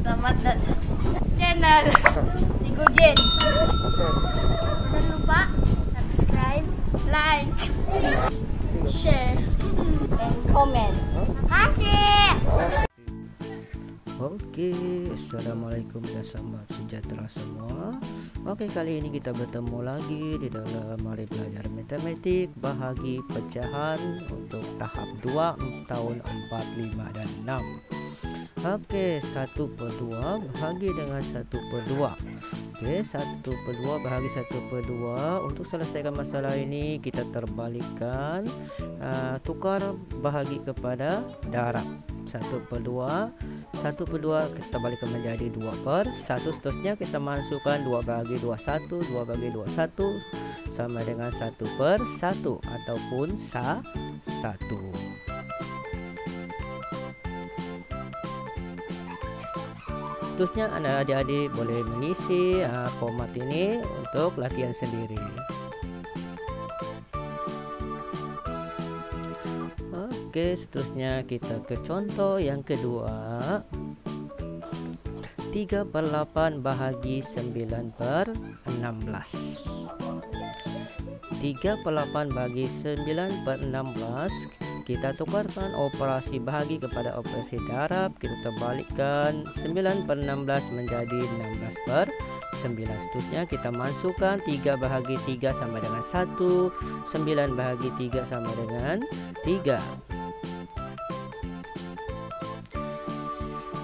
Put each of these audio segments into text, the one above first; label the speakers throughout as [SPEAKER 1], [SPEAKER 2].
[SPEAKER 1] Selamat datang channel Igujen. Jangan lupa subscribe, like, share, and comment. Makasih.
[SPEAKER 2] Oke, assalamualaikum dan selamat sejahtera semua. Oke, kali ini kita bertemu lagi di dalam mari belajar matematik bahagi pecahan untuk tahap 2 tahun 4, 5, dan 6. Oke, 1/2 bahagi dengan 1/2. Oke, 1/2 bahagi 1/2. Untuk selesaikan masalah ini kita terbalikkan, tukar bahagi kepada darab. 1/2 kita balikkan menjadi 2/1. Seterusnya kita masukkan 2 bahagi 21, 2 bahagi 21 sama dengan 1/1 ataupun 1. Seterusnya adik-adik boleh mengisi format ini untuk latihan sendiri. Oke, seterusnya kita ke contoh yang kedua. 3/8 bahagi 9/16. 3/8 bagi 9/16. Kita tukarkan operasi bahagi kepada operasi darab. Kita terbalikkan 9/16 menjadi 16/9. Seterusnya kita masukkan 3 bahagi 3 sama dengan 1, 9 bahagi 3 sama dengan 3.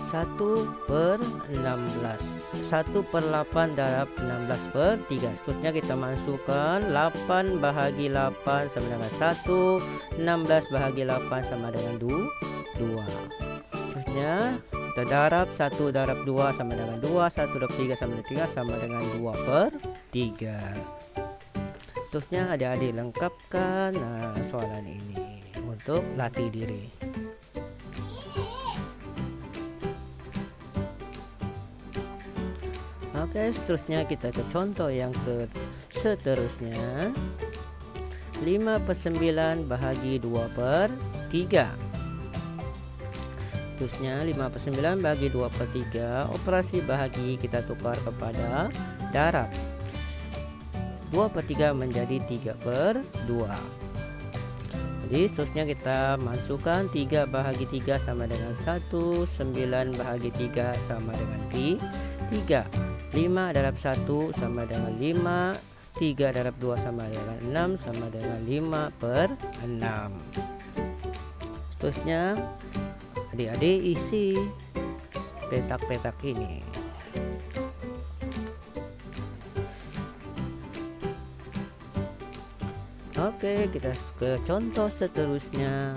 [SPEAKER 2] 1/16. 1/8 darab 16/3. Seterusnya kita masukkan 8 bahagi 8 sama dengan 1, 16 bahagi 8 sama dengan 2. Seterusnya kita darab 1 darab 2 sama dengan 2, 1 darab 3 sama dengan 3 sama dengan 2/3. Seterusnya adik-adik lengkapkan soalan ini untuk latih diri. Oke, seterusnya kita ke contoh yang seterusnya. 5/9 bahagi 2/3. Seterusnya 5/9 bahagi 2/3. Operasi bahagi kita tukar kepada darab. 2/3 menjadi 3/2. Jadi seterusnya kita masukkan 3 bahagi 3 sama dengan 1, 9 bahagi 3 sama dengan 3. 5 darab 1 sama dengan 5, 3 darab 2 sama dengan 6 sama dengan 5/6. Seterusnya adik-adik isi petak-petak ini. Oke, kita ke contoh seterusnya.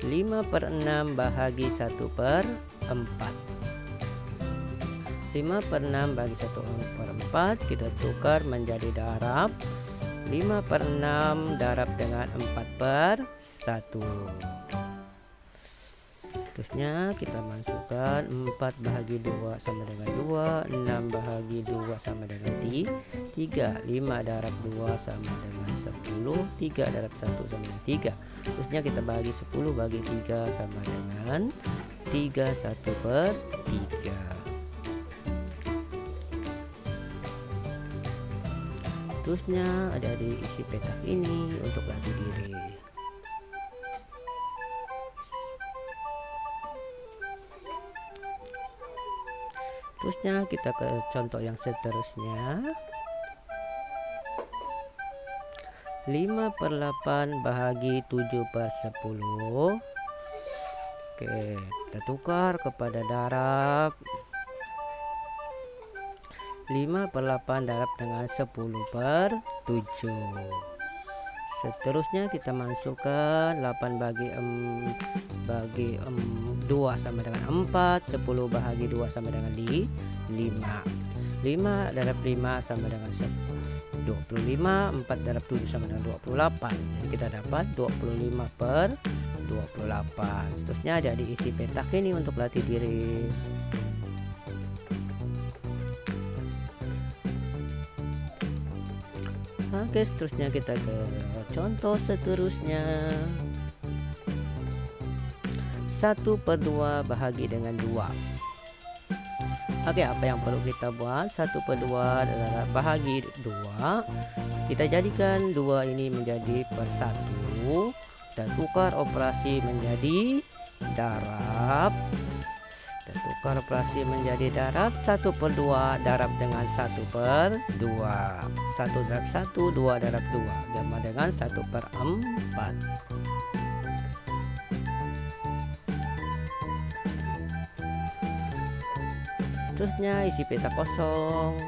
[SPEAKER 2] 5/6 bahagi 1/4. 5/6 bagi 1/4 kita tukar menjadi darab. 5/6 darab dengan 4/1. Terusnya kita masukkan 4 bahagi 2 sama dengan 2, 6 bahagi 2 sama dengan 3, 5 darab 2 sama dengan 10, 3 darab 1 sama dengan 3. Terusnya kita bagi 10 bagi 3 sama dengan 3 1/3. Terusnya adik-adik isi petak ini untuk latih diri. Terusnya kita ke contoh yang seterusnya. 5/8 bahagi 7/10. Oke, kita tukar kepada darab. 5/8 darab dengan 10/7. Seterusnya kita masukkan 8 bagi 2 sama dengan 4, 10 bahagi 2 sama dengan 5. 5 darab 5 sama dengan 25, 4 darab 7 sama dengan 28. Jadi kita dapat 25/28. Seterusnya ada diisi petak ini untuk latih diri. Oke, seterusnya kita ke contoh seterusnya. 1/2 bahagi dengan 2. Oke, apa yang perlu kita buat? 1/2 darab bahagi 2. Kita jadikan 2 ini menjadi per 1. Kita tukar operasi menjadi darab. Kita tukar operasi menjadi darab. 1/2 darab dengan 1/2. 1 darab 1, 2 darab 2 sama dengan 1/4. Seterusnya isi peta kosong.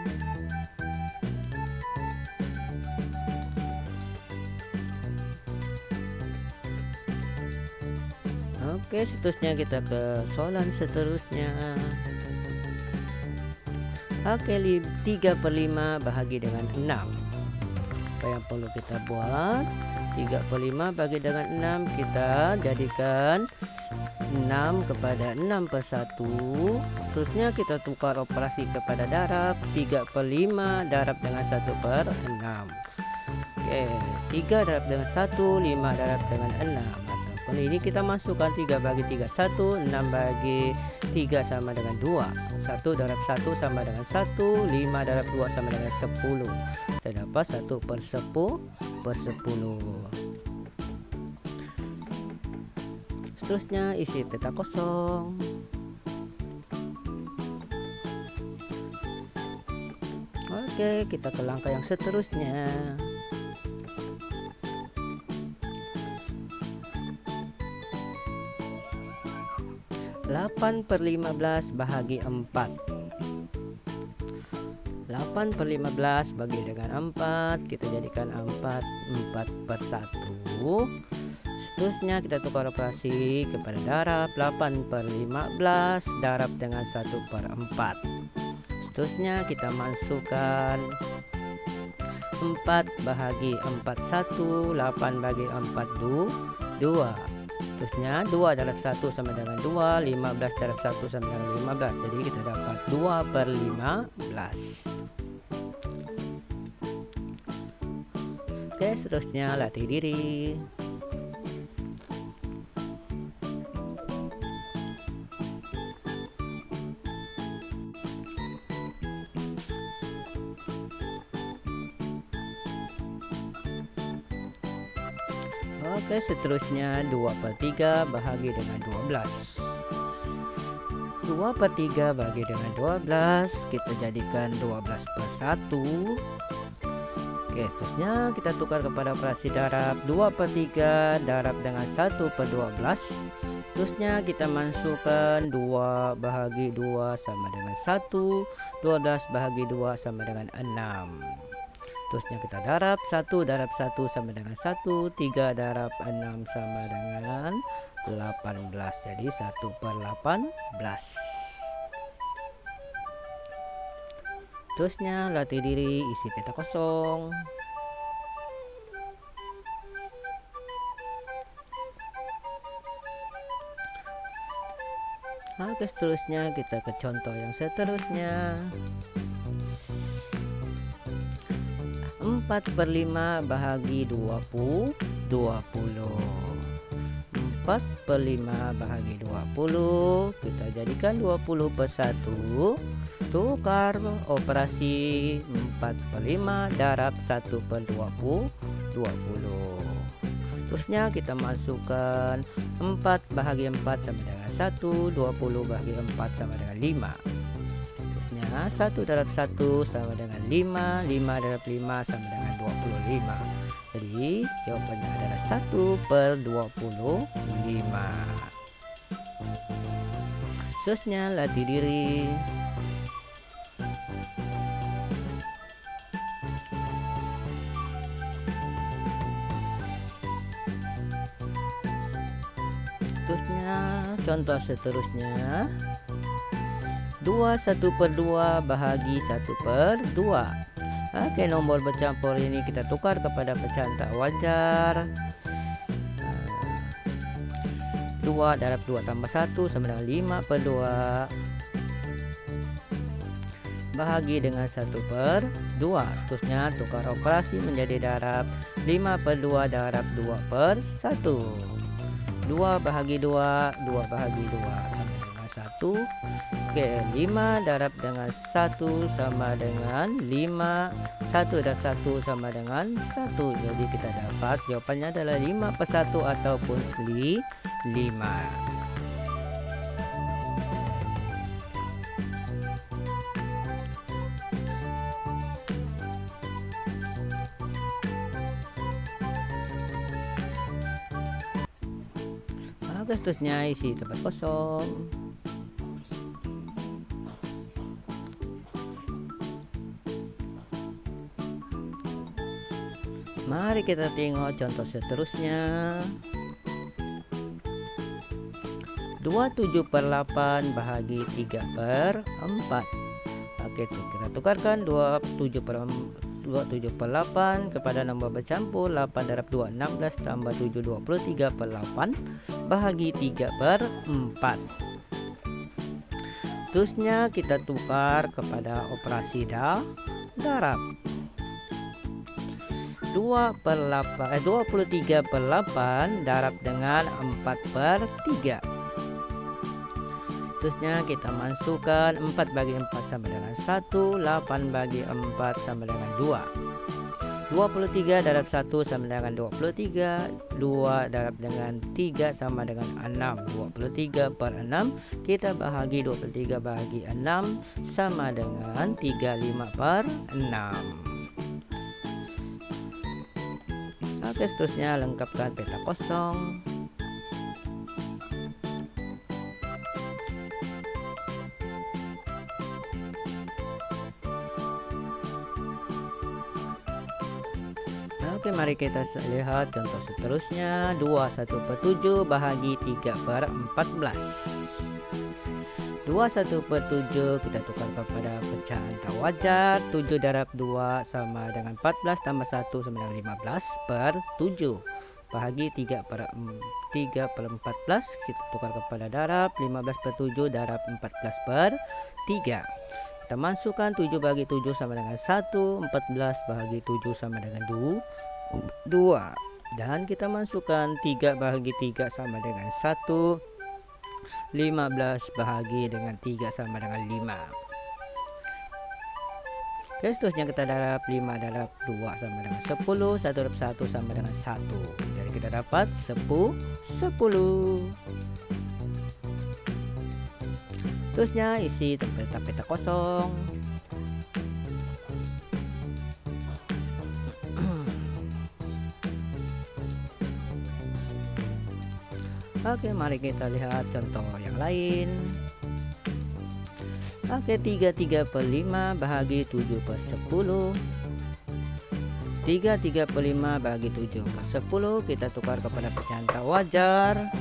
[SPEAKER 2] Oke, seterusnya kita ke soalan seterusnya. Oke, 3/5 bahagi dengan 6. Apa yang perlu kita buat? 3/5 bagi dengan 6, kita jadikan 6 kepada 6/1. Seterusnya kita tukar operasi kepada darab. 3/5 darab dengan 1/6. Oke, 3 darab dengan 1, 5 darab dengan 6. Ataupun ini kita masukkan 3 bagi 3 1, 6 bagi 3 sama dengan 2. 1 darab 1 sama dengan 1, 5 darab 2 sama dengan 10. Kita dapat 1/10. Seterusnya isi peta kosong. Oke, kita ke langkah yang seterusnya. Delapan per 15 bahagi 4. 8/15 bagi dengan 4, kita jadikan 4/1. Seterusnya kita tukar operasi kepada darab. 8/15 darab dengan 1/4. Seterusnya kita masukkan 4 bahagi 4 1, 8 bagi 4 2. Seterusnya 2 darab 1 sama dengan 2, 15 darab 1 sama dengan 15. Jadi kita dapat 2/15. Oke, seterusnya latih diri. Oke, seterusnya 2/3 bahagi dengan 12. 2/3 bagi dengan 12, kita jadikan 12/1. Oke, seterusnya kita tukar kepada operasi darab. 2/3 darab dengan 1/12. Seterusnya kita masukkan 2 bahagi 2 sama dengan 1, 12 bahagi 2 sama dengan 6. Terusnya kita darab. 1 darab 1 sama dengan 1, 3 darab 6 sama dengan 18. Jadi 1/18. Terusnya latih diri, isi peta kosong. Oke, seterusnya kita ke contoh yang seterusnya. 4/5 bahagi 20. 4/5 bahagi 20, kita jadikan 20/1. Tukar operasi 4/5 darab 1/20. Terusnya kita masukkan 4 bahagi 4 sama dengan 1, 20 bahagi 4 sama dengan 5. 1 darab 1 sama dengan 5, 5 darab 5 sama dengan 25. Jadi jawabannya adalah 1/25. Seterusnya latih diri. Seterusnya contoh seterusnya. 2 1/2 bahagi 1/2. Oke, nomor bercampur ini kita tukar kepada pecahan tak wajar. 2 darab 2 tambah 1 sama dengan 5/2 bahagi dengan 1/2. Seterusnya tukar operasi menjadi darab. 5/2 darab 2/1. 2 bahagi 2, 2 bahagi 2 sama dengan 1. Oke, 5 darab dengan 1 sama dengan 5. 1 darab 1 sama dengan 1. Jadi kita dapat jawabannya adalah 5/1 ataupun 5. Oke, seterusnya isi tempat kosong. Mari kita tengok contoh seterusnya. 27/8 bahagi 3/4. Oke, kita tukarkan 27/8 kepada nombor bercampur. 8 darab 2 16 tambah 7 23/8 bahagi 3/4. Terusnya kita tukar kepada operasi darab. 23/8 darab dengan 4/3. Terusnya kita masukkan 4 bagi 4 sama dengan 1, 8 bagi 4 sama dengan 2. 23 darab 1 sama dengan 23, 2 darab dengan 3 sama dengan 6. 23/6 kita bahagi 23 bahagi 6 sama dengan 35/6. Oke, seterusnya lengkapkan peta kosong. Oke, mari kita lihat contoh seterusnya. 21/7 bahagi 3/14. 21/7 kita tukar kepada pecahan tak wajar. 7 darab 2 sama dengan 14 tambah 1 sama dengan 15/7 bahagi 3/14. Kita tukar kepada darab. 15/7 darab 14/3. Kita masukkan 7 bagi 7 sama dengan 1, 14 bahagi 7 sama dengan 2. Dan kita masukkan 3 bahagi 3 sama dengan 1, 15 bahagi dengan 3 sama dengan 5. Oke, seterusnya kita darab. 5 darab 2 sama dengan 10, 1 darab 1 sama dengan 1. Jadi kita dapat 10. Terusnya isi peta kosong. Oke, mari kita lihat contoh yang lain. Oke, 33/5 bahagi 7/10. 33/5 bahagi 7/10 kita tukar kepada pecahan tak wajar.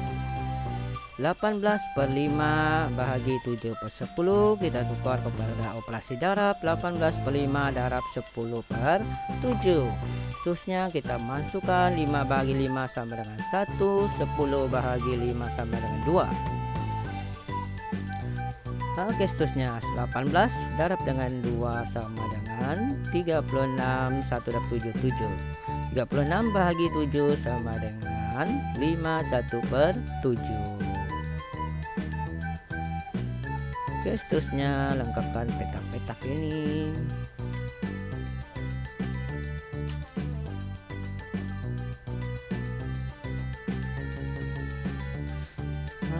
[SPEAKER 2] 18/5 bahagi 7/10 kita tukar kepada operasi darab. 18/5 darab 10/7. Terusnya kita masukkan 5 bahagi 5 sama dengan 1, 10 bahagi 5 sama dengan 2. Oke, seterusnya 18 darab dengan 2 sama dengan 36, 1 darab 7 7. 36 bahagi 7 sama dengan 5 1/7. Oke, seterusnya lengkapkan petak-petak ini.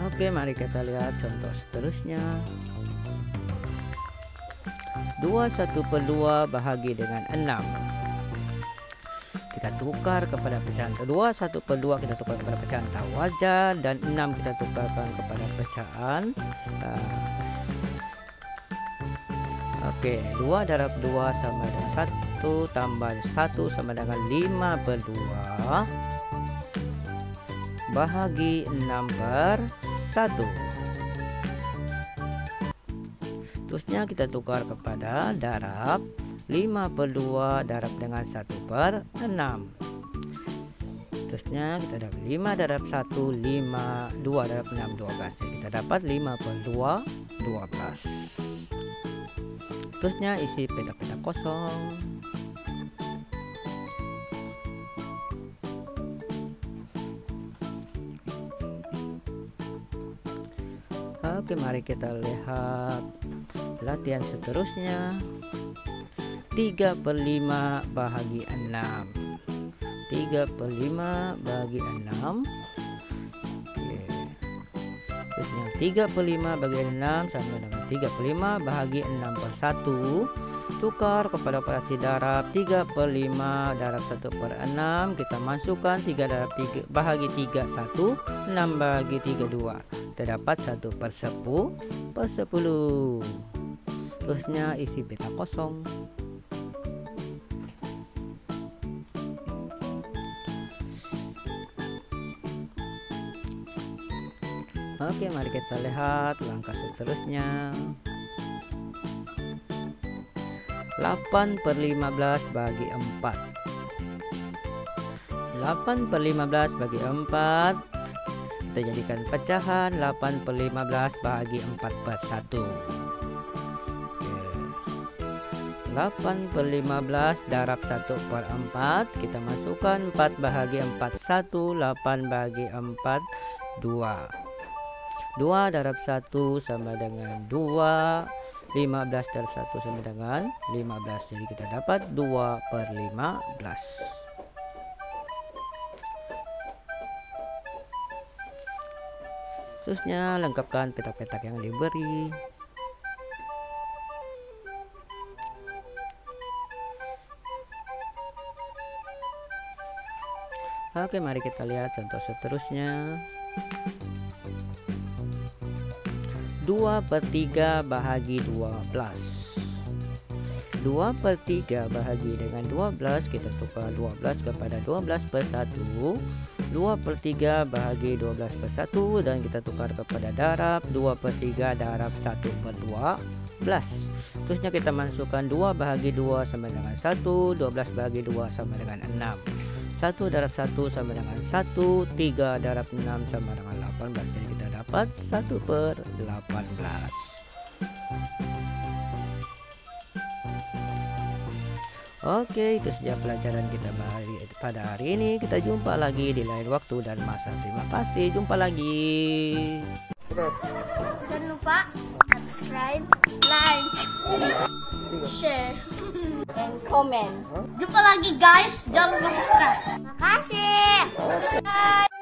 [SPEAKER 2] Oke, mari kita lihat contoh seterusnya. 21/2 bahagi dengan 6. Kita tukar kepada pecahan 21/2 kita tukar kepada pecahan tak wajar, dan 6 kita tukarkan kepada pecahan Oke, 2 darab 2 sama dengan 1 tambah 1 sama dengan 5/2 bahagi 6/1. Terusnya kita tukar kepada darab. 5/2 darab dengan 1/6. Terusnya kita dapat 5 darab 1 5, 2 darab 6 12. Jadi kita dapat 5/2 12. Terusnya isi peta-peta kosong. Oke, mari kita lihat latihan seterusnya. 3/5 bahagi 6. 3/5 bagi 6. Oke. Terusnya 3/5 bagi 6 sama dengan 3/5 bahagi 6/1. Tukar kepada operasi darab. 3/5 darab 1/6. Kita masukkan 3 darab 3 bahagi 3 1. 6 bagi 3 2. Terdapat 1/10/10. Terusnya isi peta kosong. Oke, mari kita lihat langkah seterusnya. 8/15 bagi 4. 8/15 bagi 4. Kita jadikan pecahan 8/15 bagi 4/1. 8/15 darab 1/4. Kita masukkan 4 bahagi 4 1. 8 bagi 4 2. 2 darab 1 sama dengan 2. 15 darab 1 sama dengan 15. Jadi kita dapat 2/15. Seterusnya lengkapkan petak-petak yang diberi. Oke, mari kita lihat contoh seterusnya. 2/3 bahagi 12. 2/3 bahagi dengan 12. Kita tukar 12 kepada 12/1. 2/3 bahagi 12/1 dan kita tukar kepada darab. 2/3 darab 1/12. Terusnya kita masukkan 2 bahagi 2 sama dengan 1. 12 bahagi 2 sama dengan 6. 1 darab 1 sama dengan 1. 3 darab 6 sama dengan 18. Jadi kita dapat 1/18. Oke, itu saja pelajaran kita pada hari ini. Kita jumpa lagi di lain waktu dan masa. Terima kasih, jumpa lagi.
[SPEAKER 1] Jangan lupa subscribe, like, share, and comment. Jumpa lagi guys, jangan lupa subscribe. Makasih. Bye.